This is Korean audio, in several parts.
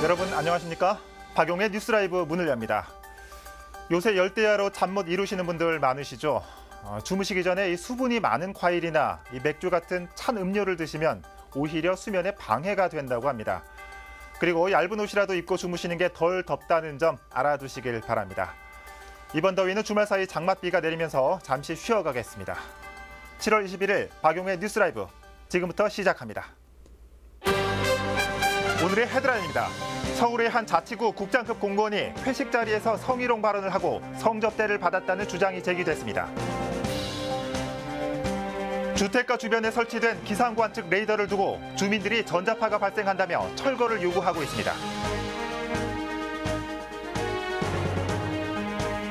여러분 안녕하십니까? 박용의 뉴스라이브 문을 엽니다. 요새 열대야로 잠 못 이루시는 분들 많으시죠? 주무시기 전에 이 수분이 많은 과일이나 이 맥주 같은 찬 음료를 드시면 오히려 수면에 방해가 된다고 합니다. 그리고 얇은 옷이라도 입고 주무시는 게 덜 덥다는 점 알아두시길 바랍니다. 이번 더위는 주말 사이 장맛비가 내리면서 잠시 쉬어가겠습니다. 7월 21일 박용의 뉴스라이브 지금부터 시작합니다. 오늘의 헤드라인입니다. 서울의 한 자치구 국장급 공무원이 회식 자리에서 성희롱 발언을 하고 성접대를 받았다는 주장이 제기됐습니다. 주택가 주변에 설치된 기상관 측 레이더를 두고 주민들이 전자파가 발생한다며 철거를 요구하고 있습니다.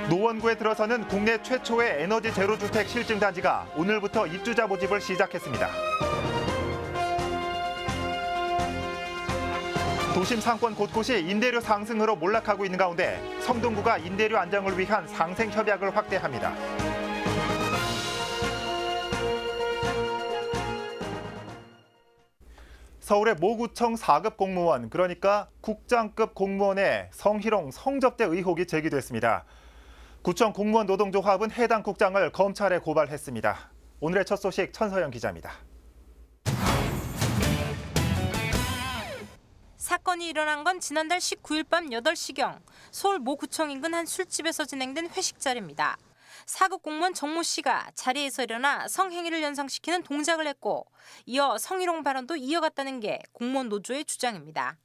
노원구에 들어서는 국내 최초의 에너지 제로 주택 실증 단지가 오늘부터 입주자 모집을 시작했습니다. 도심 상권 곳곳이 임대료 상승으로 몰락하고 있는 가운데 성동구가 임대료 안정을 위한 상생 협약을 확대합니다. 서울의 모구청 4급 공무원, 그러니까 국장급 공무원의 성희롱, 성접대 의혹이 제기됐습니다. 구청 공무원 노동조합은 해당 국장을 검찰에 고발했습니다. 오늘의 첫 소식 천서영 기자입니다. 사건이 일어난 건 지난달 19일 밤 8시경 서울 모구청 인근 한 술집에서 진행된 회식 자리입니다. 4급 공무원 정모 씨가 자리에서 일어나 성행위를 연상시키는 동작을 했고 이어 성희롱 발언도 이어갔다는 게 공무원 노조의 주장입니다.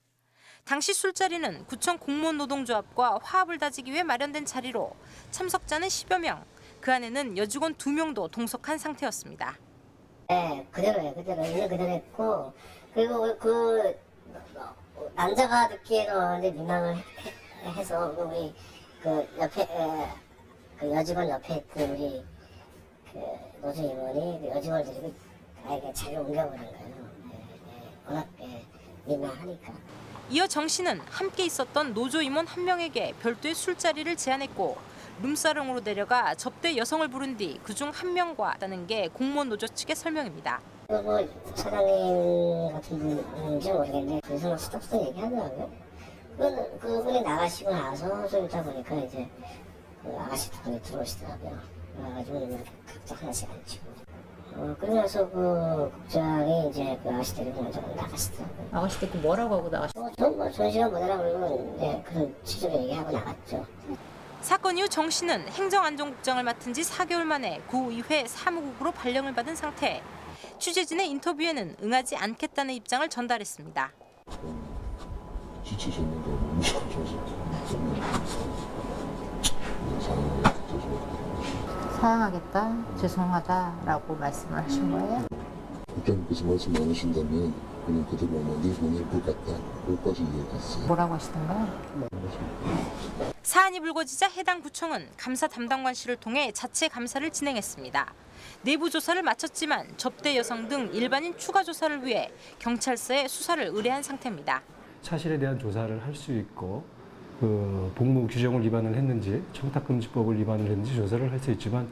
당시 술자리는 구청 공무원 노동조합과 화합을 다지기 위해 마련된 자리로 참석자는 10여 명, 그 안에는 여직원 2명도 동석한 상태였습니다. 네, 그대로예요. 있는 그대로 했고, 그리고 그 남자가 듣기에도 이제 민망을 해서 우리 그 옆에 그 여직원 옆에 있던 우리 그 노조 임원이 그 여직원들이 아예 자리를 옮겨버린 거예요. 워낙 민망하니까. 이어 정 씨는 함께 있었던 노조 임원 한 명에게 별도의 술자리를 제안했고 룸사롱으로 내려가 접대 여성을 부른 뒤 그중 한 명과 왔다는 게 공무원 노조 측의 설명입니다. 뭐 사장님 같은 분인지 모르겠는데 둘이서 수덕수덕 얘기하더라고요. 그분이 나가시고 나서 좀 있다 보니까 이제 그 아가씨 두 분이 들어오시더라고요. 그래가지고 이렇게 각자 하나씩 앉히고. 그러고 나서 그 국장이 이제 그 아가씨 데리고 먼저 나가시더라고요. 아가씨 데리고 뭐라고 하고 나가셨어요? 좋은 시간 보내라 그러고 네, 그런 취지로 얘기하고 나갔죠. 사건 이후 정 씨는 행정안전국장을 맡은 지 4개월 만에 구의회 사무국으로 발령을 받은 상태. 취재진의 인터뷰에는 응하지 않겠다는 입장을 전달했습니다. 지치셨는데 무시하셔서 사양하겠다, 죄송하다라고 말씀을 하신 거예요? 국장님께서 말씀 안 하신다면 그냥 그대로 내 보낼 것 같다. 여기까지 얘기했어요. 뭐라고 하시던가요? 사안이 불거지자 해당 구청은 감사 담당관 씨를 통해 자체 감사를 진행했습니다. 내부 조사를 마쳤지만 접대 여성 등 일반인 추가 조사를 위해 경찰서에 수사를 의뢰한 상태입니다. 사실에 대한 조사를 할 수 있고 그 복무 규정을 위반을 했는지 청탁금지법을 위반을 했는지 조사를 할 수 있지만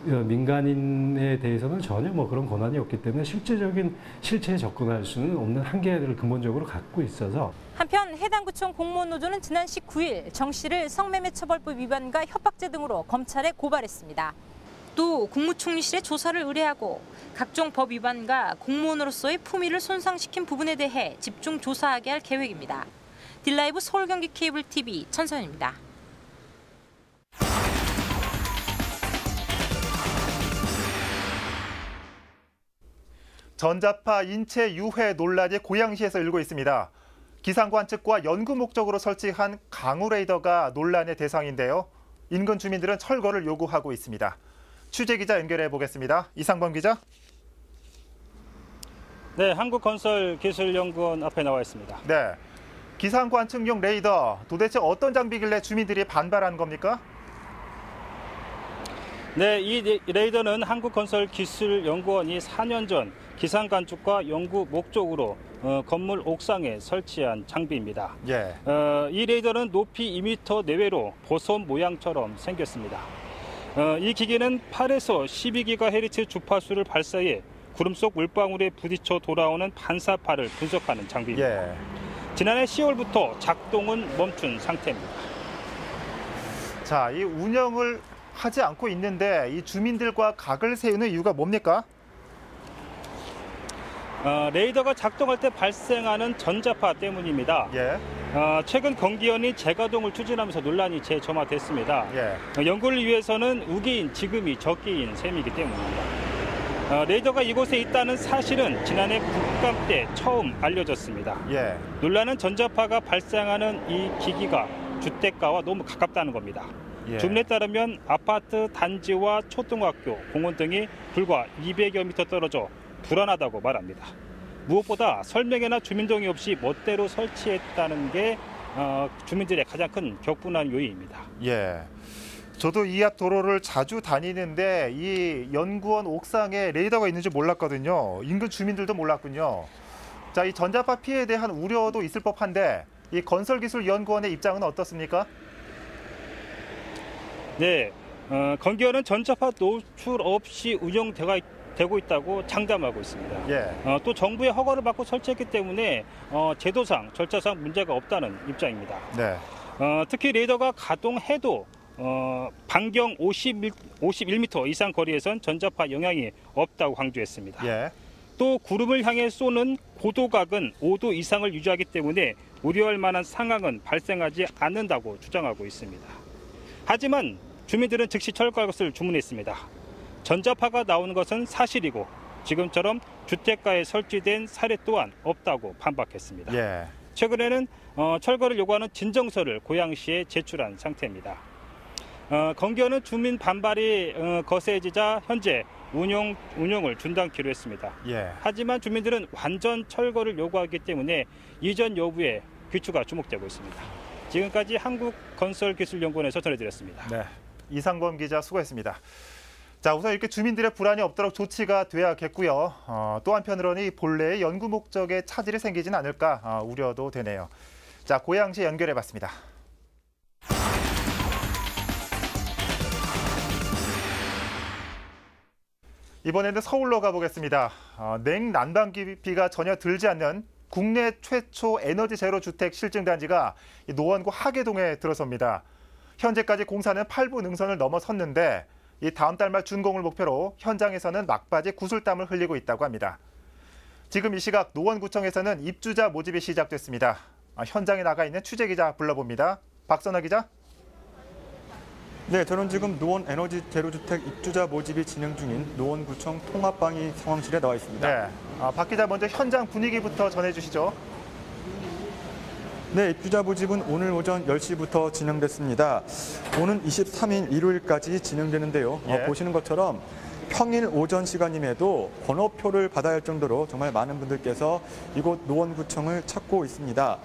민간인에 대해서는 전혀 뭐 그런 권한이 없기 때문에 실제적인 실체에 접근할 수는 없는 한계를 근본적으로 갖고 있어서 한편 해당 구청 공무원 노조는 지난 19일 정 씨를 성매매처벌법 위반과 협박죄 등으로 검찰에 고발했습니다. 또 국무총리실에 조사를 의뢰하고 각종 법 위반과 공무원으로서의 품위를 손상시킨 부분에 대해 집중 조사하게 할 계획입니다. 딜라이브 서울 경기 케이블 TV 천선입니다. 전자파 인체 유해 논란이 고양시에서 일고 있습니다. 기상관 측과 연구 목적으로 설치한 강우 레이더가 논란의 대상인데요. 인근 주민들은 철거를 요구하고 있습니다. 취재기자 연결해 보겠습니다. 이상범 기자. 네, 한국건설기술연구원 앞에 나와 있습니다. 네, 기상관측용 레이더 도대체 어떤 장비길래 주민들이 반발한 겁니까? 네, 이 레이더는 한국건설기술연구원이 4년 전 기상관측과 연구 목적으로 건물 옥상에 설치한 장비입니다. 예. 이 레이더는 높이 2m 내외로 보솜 모양처럼 생겼습니다. 이 기계는 8에서 12GHz 주파수를 발사해 구름 속 물방울에 부딪혀 돌아오는 반사파를 분석하는 장비입니다. 예. 지난해 10월부터 작동은 멈춘 상태입니다. 자, 이 운영을 하지 않고 있는데 이 주민들과 각을 세우는 이유가 뭡니까? 레이더가 작동할 때 발생하는 전자파 때문입니다. 예. 최근 경기원이 재가동을 추진하면서 논란이 재점화됐습니다. 예. 연구를 위해서는 우기인 지금이 적기인 셈이기 때문입니다. 레이더가 이곳에 있다는 사실은 지난해 국감 때 처음 알려졌습니다. 예. 논란은 전자파가 발생하는 이 기기가 주택가와 너무 가깝다는 겁니다. 예. 주민에 따르면 아파트 단지와 초등학교, 공원 등이 불과 200여 미터 떨어져 불안하다고 말합니다. 무엇보다 설명회나 주민동의 없이 멋대로 설치했다는 게 주민들의 가장 큰 격분한 요인입니다. 예. 저도 이 앞 도로를 자주 다니는데 이 연구원 옥상에 레이더가 있는지 몰랐거든요. 인근 주민들도 몰랐군요. 자, 이 전자파 피해에 대한 우려도 있을 법한데 이 건설기술연구원의 입장은 어떻습니까? 네, 건기원은 전자파 노출 없이 운영되고 있다고 장담하고 있습니다. 예. 또 정부의 허가를 받고 설치했기 때문에 제도상, 절차상 문제가 없다는 입장입니다. 네. 특히 레이더가 가동해도 반경 51m 이상 거리에선 전자파 영향이 없다고 강조했습니다. 예. 또 구름을 향해 쏘는 고도각은 5도 이상을 유지하기 때문에 우려할 만한 상황은 발생하지 않는다고 주장하고 있습니다. 하지만 주민들은 즉시 철거할 것을 주문했습니다. 전자파가 나오는 것은 사실이고 지금처럼 주택가에 설치된 사례 또한 없다고 반박했습니다. 예. 최근에는 철거를 요구하는 진정서를 고양시에 제출한 상태입니다. 건기원은 주민 반발이 거세지자 현재 운영을 중단키로 했습니다. 예. 하지만 주민들은 완전 철거를 요구하기 때문에 이전 여부에 귀추가 주목되고 있습니다. 지금까지 한국건설기술연구원에서 전해드렸습니다. 네. 이상범 기자 수고했습니다. 자, 우선 이렇게 주민들의 불안이 없도록 조치가 돼야겠고요. 또 한편으로는 본래의 연구 목적에 차질이 생기진 않을까 우려도 되네요. 자, 고양시 연결해봤습니다. 이번에는 서울로 가보겠습니다. 냉난방비가 전혀 들지 않는 국내 최초 에너지 제로 주택 실증단지가 노원구 하계동에 들어섭니다. 현재까지 공사는 8부 능선을 넘어섰는데 이 다음 달 말 준공을 목표로 현장에서는 막바지 구슬땀을 흘리고 있다고 합니다. 지금 이 시각 노원구청에서는 입주자 모집이 시작됐습니다. 현장에 나가 있는 취재기자 불러봅니다. 박선아 기자. 네, 저는 지금 노원 에너지 제로주택 입주자 모집이 진행 중인 노원구청 통합방위 상황실에 나와 있습니다. 네, 박 기자 먼저 현장 분위기부터 전해주시죠. 네, 입주자 모집은 오늘 오전 10시부터 진행됐습니다. 오는 23일 일요일까지 진행되는데요. 예. 보시는 것처럼 평일 오전 시간임에도 번호표를 받아야 할 정도로 정말 많은 분들께서 이곳 노원구청을 찾고 있습니다.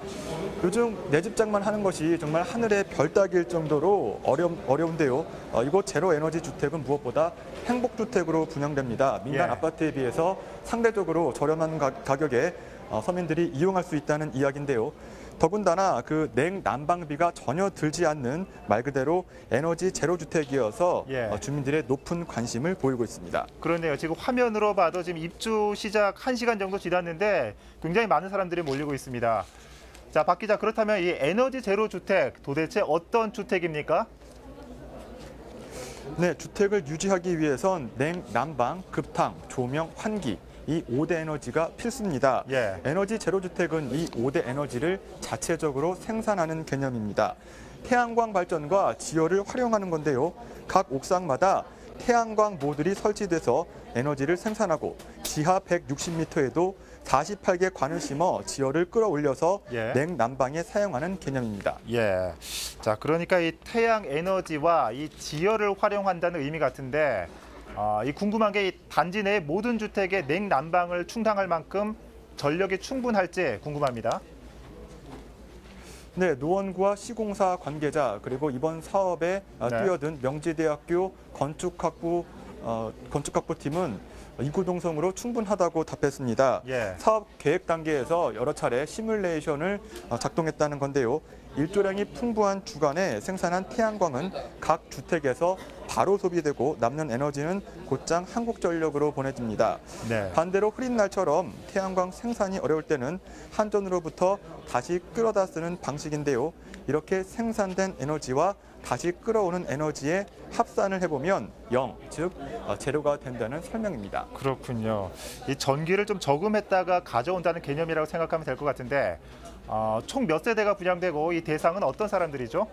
요즘 내 집장만 하는 것이 정말 하늘의 별 따기일 정도로 어려운데요. 이곳 제로 에너지 주택은 무엇보다 행복주택으로 분양됩니다. 민간 예. 아파트에 비해서 상대적으로 저렴한 가격에 서민들이 이용할 수 있다는 이야기인데요. 더군다나 그 냉난방비가 전혀 들지 않는 말 그대로 에너지 제로 주택이어서 예. 주민들의 높은 관심을 보이고 있습니다. 그렇네요. 지금 화면으로 봐도 지금 입주 시작 1시간 정도 지났는데 굉장히 많은 사람들이 몰리고 있습니다. 자, 박 기자, 그렇다면 이 에너지 제로 주택 도대체 어떤 주택입니까? 네, 주택을 유지하기 위해선 냉난방, 급탕, 조명, 환기 이 5대 에너지가 필수입니다. 예. 에너지 제로 주택은 이 5대 에너지를 자체적으로 생산하는 개념입니다. 태양광 발전과 지열을 활용하는 건데요. 각 옥상마다 태양광 모듈이 설치돼서 에너지를 생산하고 지하 160m에도 48개 관을 심어 지열을 끌어올려서 예. 냉난방에 사용하는 개념입니다. 예. 자, 그러니까 이 태양 에너지와 이 지열을 활용한다는 의미 같은데 이 궁금한 게 이 단지 내 모든 주택의 냉난방을 충당할 만큼 전력이 충분할지 궁금합니다. 네, 노원구와 시공사 관계자 그리고 이번 사업에 뛰어든 명지대학교 건축학부팀은 이구동성으로 충분하다고 답했습니다. 예. 사업 계획 단계에서 여러 차례 시뮬레이션을 작동했다는 건데요. 일조량이 풍부한 주간에 생산한 태양광은 각 주택에서 바로 소비되고 남는 에너지는 곧장 한국전력으로 보내집니다. 네. 반대로 흐린 날처럼 태양광 생산이 어려울 때는 한전으로부터 다시 끌어다 쓰는 방식인데요. 이렇게 생산된 에너지와 다시 끌어오는 에너지의 합산을 해보면 0, 즉 제로가 된다는 설명입니다. 그렇군요. 이 전기를 좀 저금했다가 가져온다는 개념이라고 생각하면 될 것 같은데 총 몇 세대가 분양되고 이 대상은 어떤 사람들이죠?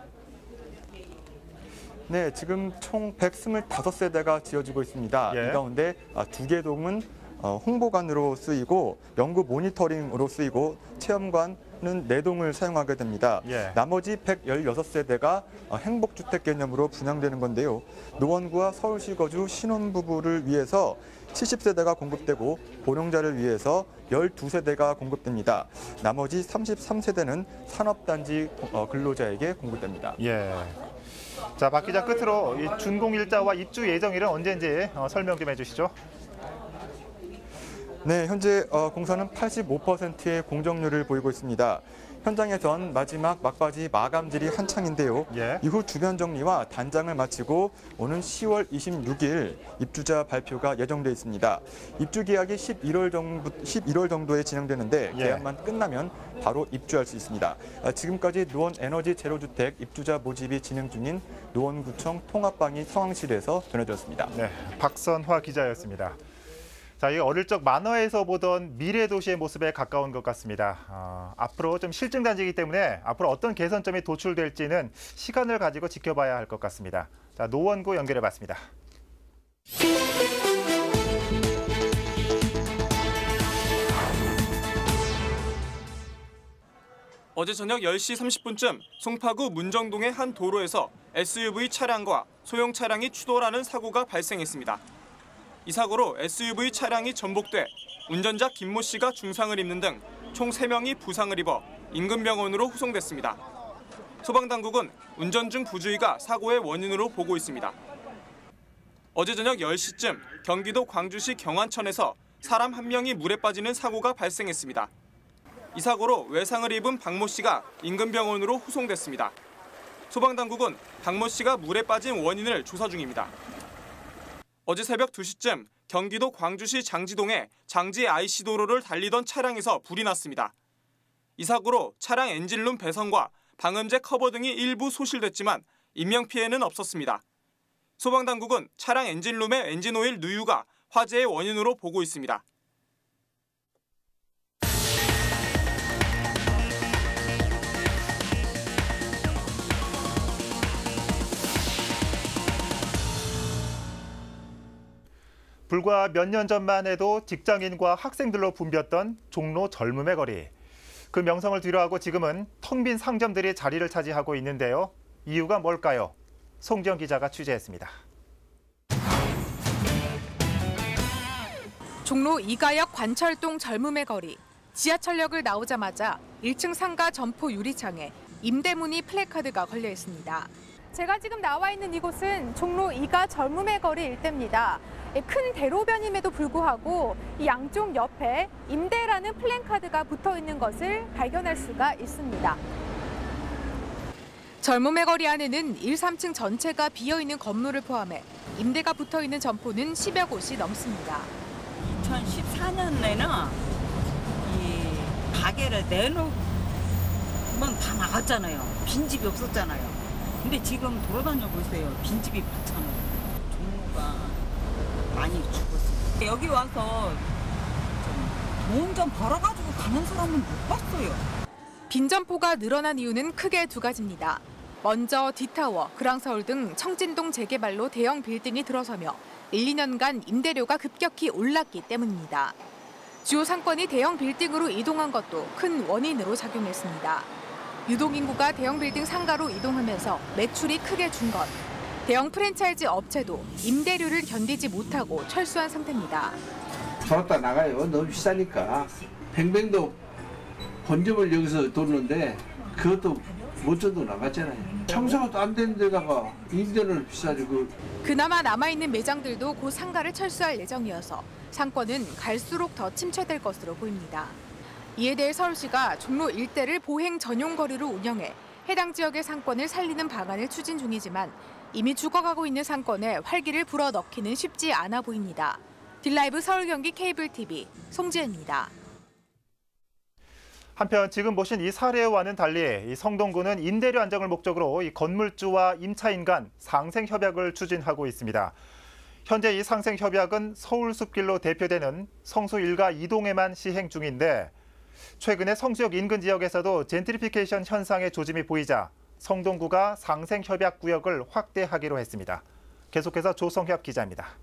네, 지금 총 125세대가 지어지고 있습니다. 예. 이 가운데 2개 동은 홍보관으로 쓰이고 연구 모니터링으로 쓰이고 체험관은 4동을 사용하게 됩니다. 예. 나머지 116세대가 행복주택 개념으로 분양되는 건데요. 노원구와 서울시 거주 신혼부부를 위해서 70세대가 공급되고 고령자를 위해서 12세대가 공급됩니다. 나머지 33세대는 산업단지 근로자에게 공급됩니다. 예. 자, 박 기자 끝으로 이 준공일자와 입주 예정일은 언제인지 설명 좀 해주시죠. 네, 현재 공사는 85%의 공정률을 보이고 있습니다. 현장에선 마지막 막바지 마감질이 한창인데요. 예. 이후 주변 정리와 단장을 마치고 오는 10월 26일 입주자 발표가 예정돼 있습니다. 입주 계약이 11월 정도에 진행되는데 예. 계약만 끝나면 바로 입주할 수 있습니다. 지금까지 노원 에너지 제로주택 입주자 모집이 진행 중인 노원구청 통합방위 상황실에서 전해드렸습니다. 네, 박선화 기자였습니다. 자, 이 어릴 적 만화에서 보던 미래 도시의 모습에 가까운 것 같습니다. 앞으로 좀 실증 단지이기 때문에 앞으로 어떤 개선점이 도출될지는 시간을 가지고 지켜봐야 할 것 같습니다. 자, 노원구 연결해봤습니다. 어제 저녁 10시 30분쯤 송파구 문정동의 한 도로에서 SUV 차량과 소형 차량이 추돌하는 사고가 발생했습니다. 이 사고로 SUV 차량이 전복돼 운전자 김모 씨가 중상을 입는 등 총 3명이 부상을 입어 인근 병원으로 후송됐습니다. 소방당국은 운전 중 부주의가 사고의 원인으로 보고 있습니다. 어제 저녁 10시쯤 경기도 광주시 경안천에서 사람 1명이 물에 빠지는 사고가 발생했습니다. 이 사고로 외상을 입은 박모 씨가 인근 병원으로 후송됐습니다. 소방당국은 박모 씨가 물에 빠진 원인을 조사 중입니다. 어제 새벽 2시쯤 경기도 광주시 장지동의 장지 IC 도로를 달리던 차량에서 불이 났습니다. 이 사고로 차량 엔진룸 배선과 방음제 커버 등이 일부 소실됐지만 인명피해는 없었습니다. 소방당국은 차량 엔진룸의 엔진오일 누유가 화재의 원인으로 보고 있습니다. 불과 몇 년 전만 해도 직장인과 학생들로 붐볐던 종로 젊음의 거리. 그 명성을 뒤로하고 지금은 텅 빈 상점들이 자리를 차지하고 있는데요. 이유가 뭘까요? 송지영 기자가 취재했습니다. 종로 이가역 관철동 젊음의 거리. 지하철역을 나오자마자 1층 상가 점포 유리창에 임대문의 플래카드가 걸려 있습니다. 제가 지금 나와 있는 이곳은 종로 이가 젊음의 거리 일대입니다. 큰 대로변임에도 불구하고 이 양쪽 옆에 임대라는 플랜카드가 붙어 있는 것을 발견할 수가 있습니다. 젊음의 거리 안에는 1, 3층 전체가 비어있는 건물을 포함해 임대가 붙어 있는 점포는 10여 곳이 넘습니다. 2014년에는 이 가게를 내놓으면 다 나갔잖아요. 빈집이 없었잖아요. 근데 지금 돌아다녀 보세요. 빈집이 많잖아요. 종로가 많이 죽었어요. 여기 와서 돈 좀 벌어가지고 가는 사람은 못 봤어요. 빈 점포가 늘어난 이유는 크게 2가지입니다. 먼저 디타워, 그랑서울 등 청진동 재개발로 대형 빌딩이 들어서며 1, 2년간 임대료가 급격히 올랐기 때문입니다. 주요 상권이 대형 빌딩으로 이동한 것도 큰 원인으로 작용했습니다. 유동인구가 대형 빌딩 상가로 이동하면서 매출이 크게 준 것. 대형 프랜차이즈 업체도 임대료를 견디지 못하고 철수한 상태입니다. 돌았다 나가요. 너무 비싸니까. 뱅뱅도 본점을 여기서 뒀는데 그것도 못 줘도 나갔잖아요. 청소가 또 안 되는 데다가 임대료를 비싸지고. 그나마 남아있는 매장들도 곧 상가를 철수할 예정이어서 상권은 갈수록 더 침체될 것으로 보입니다. 이에 대해 서울시가 종로 일대를 보행 전용 거리로 운영해 해당 지역의 상권을 살리는 방안을 추진 중이지만 이미 죽어가고 있는 상권에 활기를 불어넣기는 쉽지 않아 보입니다. 딜라이브 서울 경기 케이블 TV 송지혜입니다. 한편 지금 보신 이 사례와는 달리 이 성동구는 임대료 안정을 목적으로 이 건물주와 임차인 간 상생 협약을 추진하고 있습니다. 현재 이 상생 협약은 서울숲길로 대표되는 성수 1가 2동에만 시행 중인데 최근에 성수역 인근 지역에서도 젠트리피케이션 현상의 조짐이 보이자 성동구가 상생 협약 구역을 확대하기로 했습니다. 계속해서 조성협 기자입니다.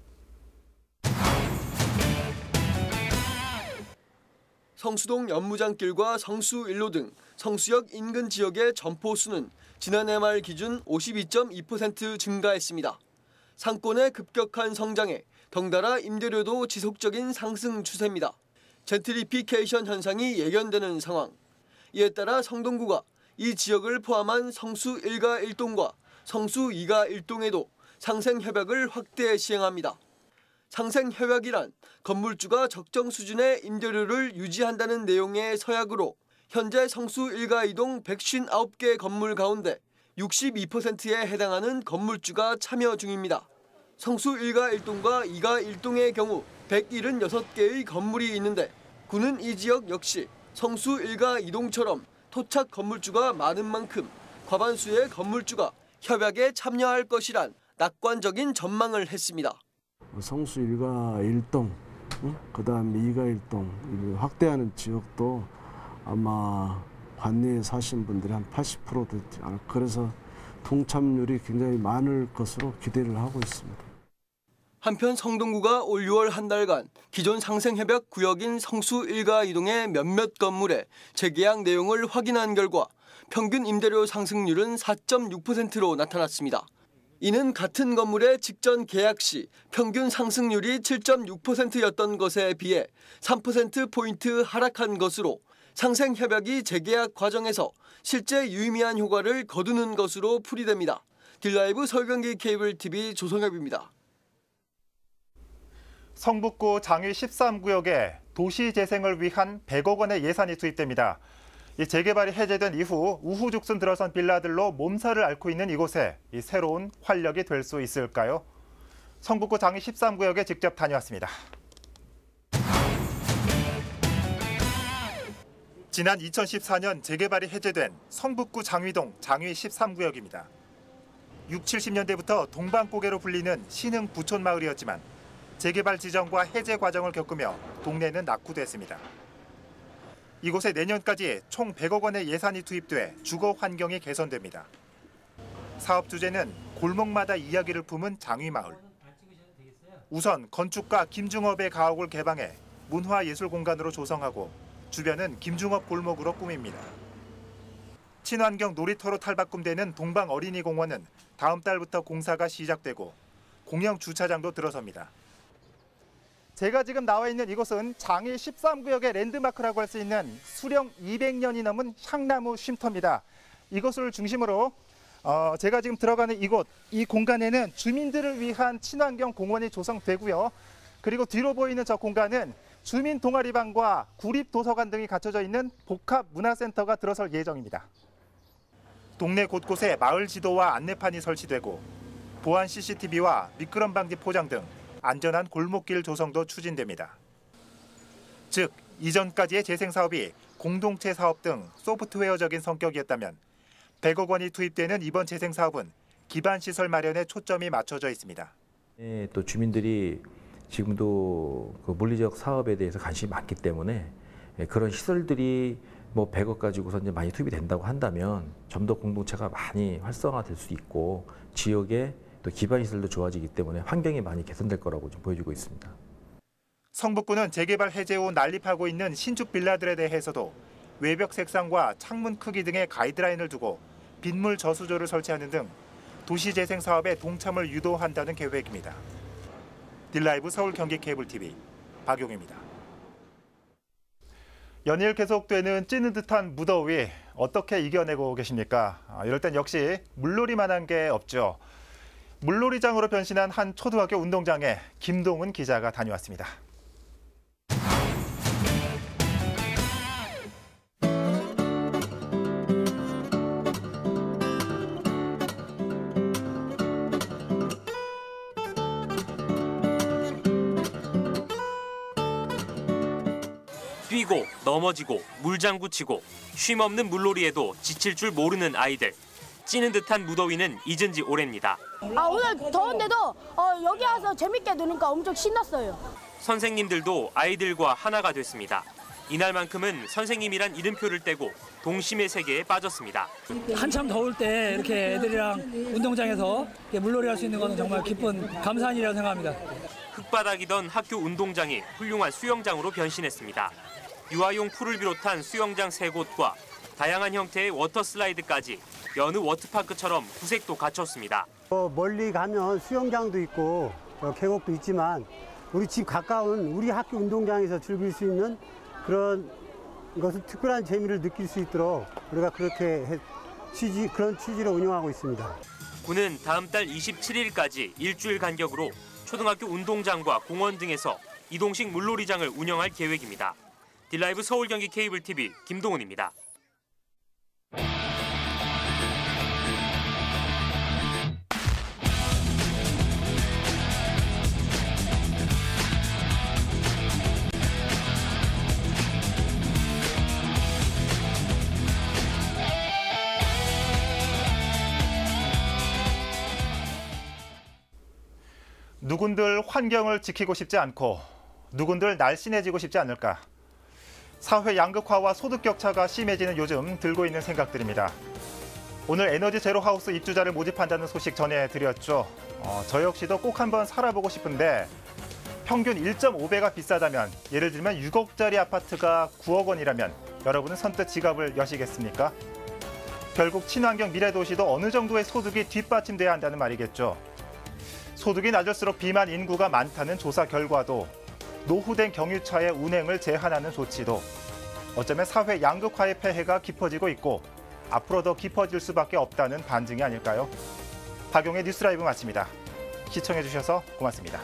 성수동 연무장길과 성수 1로 등 성수역 인근 지역의 점포 수는 지난해 말 기준 52.2% 증가했습니다. 상권의 급격한 성장에 덩달아 임대료도 지속적인 상승 추세입니다. 젠트리피케이션 현상이 예견되는 상황. 이에 따라 성동구가 이 지역을 포함한 성수 1가 1동과 성수 2가 1동에도 상생 협약을 확대 시행합니다. 상생 협약이란 건물주가 적정 수준의 임대료를 유지한다는 내용의 서약으로 현재 성수 1가 2동 159개 건물 가운데 62%에 해당하는 건물주가 참여 중입니다. 성수 1가 1동과 2가 1동의 경우 176개의 건물이 있는데 구는 이 지역 역시 성수 1가 2동처럼 토착 건물주가 많은 만큼 과반수의 건물주가 협약에 참여할 것이란 낙관적인 전망을 했습니다. 성수 1가 1동, 그다음 2가 1동 확대하는 지역도 아마 관내에 사신 분들이 한 80% 되지 않을까. 그래서 동참률이 굉장히 많을 것으로 기대를 하고 있습니다. 한편 성동구가 올 6월 한 달간 기존 상생협약 구역인 성수 1가 2동의 몇몇 건물의 재계약 내용을 확인한 결과 평균 임대료 상승률은 4.6%로 나타났습니다. 이는 같은 건물의 직전 계약 시 평균 상승률이 7.6%였던 것에 비해 3%포인트 하락한 것으로 상생협약이 재계약 과정에서 실제 유의미한 효과를 거두는 것으로 풀이됩니다. 딜라이브 서울 경기 케이블 TV 조성엽입니다. 성북구 장위 13구역에 도시 재생을 위한 100억 원의 예산이 투입됩니다. 이 재개발이 해제된 이후 우후죽순 들어선 빌라들로 몸살을 앓고 있는 이곳에 이 새로운 활력이 될 수 있을까요? 성북구 장위 13구역에 직접 다녀왔습니다. 지난 2014년 재개발이 해제된 성북구 장위동 장위 13구역입니다. 60, 70년대부터 동방고개로 불리는 신흥 부촌 마을이었지만 재개발 지정과 해제 과정을 겪으며 동네는 낙후됐습니다. 이곳에 내년까지 총 100억 원의 예산이 투입돼 주거 환경이 개선됩니다. 사업 주제는 골목마다 이야기를 품은 장위마을. 우선 건축가 김중업의 가옥을 개방해 문화예술 공간으로 조성하고 주변은 김중업 골목으로 꾸밉니다. 친환경 놀이터로 탈바꿈되는 동방 어린이공원은 다음 달부터 공사가 시작되고 공영 주차장도 들어섭니다. 제가 지금 나와 있는 이곳은 장위 13구역의 랜드마크라고 할 수 있는 수령 200년이 넘은 향나무 쉼터입니다. 이곳을 중심으로 제가 지금 들어가는 이곳, 이 공간에는 주민들을 위한 친환경 공원이 조성되고요. 그리고 뒤로 보이는 저 공간은 주민 동아리방과 구립도서관 등이 갖춰져 있는 복합문화센터가 들어설 예정입니다. 동네 곳곳에 마을 지도와 안내판이 설치되고 보안 CCTV와 미끄럼 방지 포장 등 안전한 골목길 조성도 추진됩니다. 즉, 이전까지의 재생사업이 공동체 사업 등 소프트웨어적인 성격이었다면 100억 원이 투입되는 이번 재생사업은 기반시설 마련에 초점이 맞춰져 있습니다. 또 주민들이 지금도 그 물리적 사업에 대해서 관심이 많기 때문에 그런 시설들이 뭐 100억 가지고서 이제 많이 투입이 된다고 한다면 좀 더 공동체가 많이 활성화될 수 있고 지역에 또 기반 시설도 좋아지기 때문에 환경이 많이 개선될 거라고 좀 보여주고 있습니다. 성북구는 재개발 해제 후 난립하고 있는 신축 빌라들에 대해서도 외벽 색상과 창문 크기 등의 가이드라인을 두고 빗물 저수조를 설치하는 등 도시 재생 사업에 동참을 유도한다는 계획입니다. 딜라이브 서울 경기 케이블 TV 박용입니다. 연일 계속되는 찌는 듯한 무더위 어떻게 이겨내고 계십니까? 이럴 땐 역시 물놀이만한 게 없죠. 물놀이장으로 변신한 한 초등학교 운동장에 김동은 기자가 다녀왔습니다. 뛰고 넘어지고 물장구 치고 쉼없는 물놀이에도 지칠 줄 모르는 아이들. 찌는 듯한 무더위는 잊은 지 오래입니다. 오늘 더운데도 여기 와서 재밌게 노니까 엄청 신났어요. 선생님들도 아이들과 하나가 됐습니다. 이날만큼은 선생님이란 이름표를 떼고 동심의 세계에 빠졌습니다. 한참 더울 때 이렇게 애들이랑 운동장에서 물놀이 할 수 있는 건 정말 기쁜 감사한 일이라고 생각합니다. 흙바닥이던 학교 운동장이 훌륭한 수영장으로 변신했습니다. 유아용 풀을 비롯한 수영장 3곳과 다양한 형태의 워터슬라이드까지 여느 워터파크처럼 구색도 갖췄습니다. 멀리 가면 수영장도 있고 계곡도 있지만 우리 집 가까운 우리 학교 운동장에서 즐길 수 있는 그런 것을 특별한 재미를 느낄 수 있도록 우리가 그런 취지로 운영하고 있습니다. 군은 다음 달 27일까지 일주일 간격으로 초등학교 운동장과 공원 등에서 이동식 물놀이장을 운영할 계획입니다. 딜라이브 서울 경기 케이블 TV 김동훈입니다. 누군들 환경을 지키고 싶지 않고 누군들 날씬해지고 싶지 않을까. 사회 양극화와 소득 격차가 심해지는 요즘 들고 있는 생각들입니다. 오늘 에너지 제로 하우스 입주자를 모집한다는 소식 전해드렸죠. 저 역시도 꼭 한번 살아보고 싶은데 평균 1.5배가 비싸다면, 예를 들면 6억짜리 아파트가 9억 원이라면 여러분은 선뜻 지갑을 여시겠습니까? 결국 친환경 미래도시도 어느 정도의 소득이 뒷받침돼야 한다는 말이겠죠. 소득이 낮을수록 비만 인구가 많다는 조사 결과도, 노후된 경유차의 운행을 제한하는 조치도 어쩌면 사회 양극화의 폐해가 깊어지고 있고 앞으로 더 깊어질 수밖에 없다는 반증이 아닐까요? 박용의 뉴스라이브 마칩니다. 시청해주셔서 고맙습니다.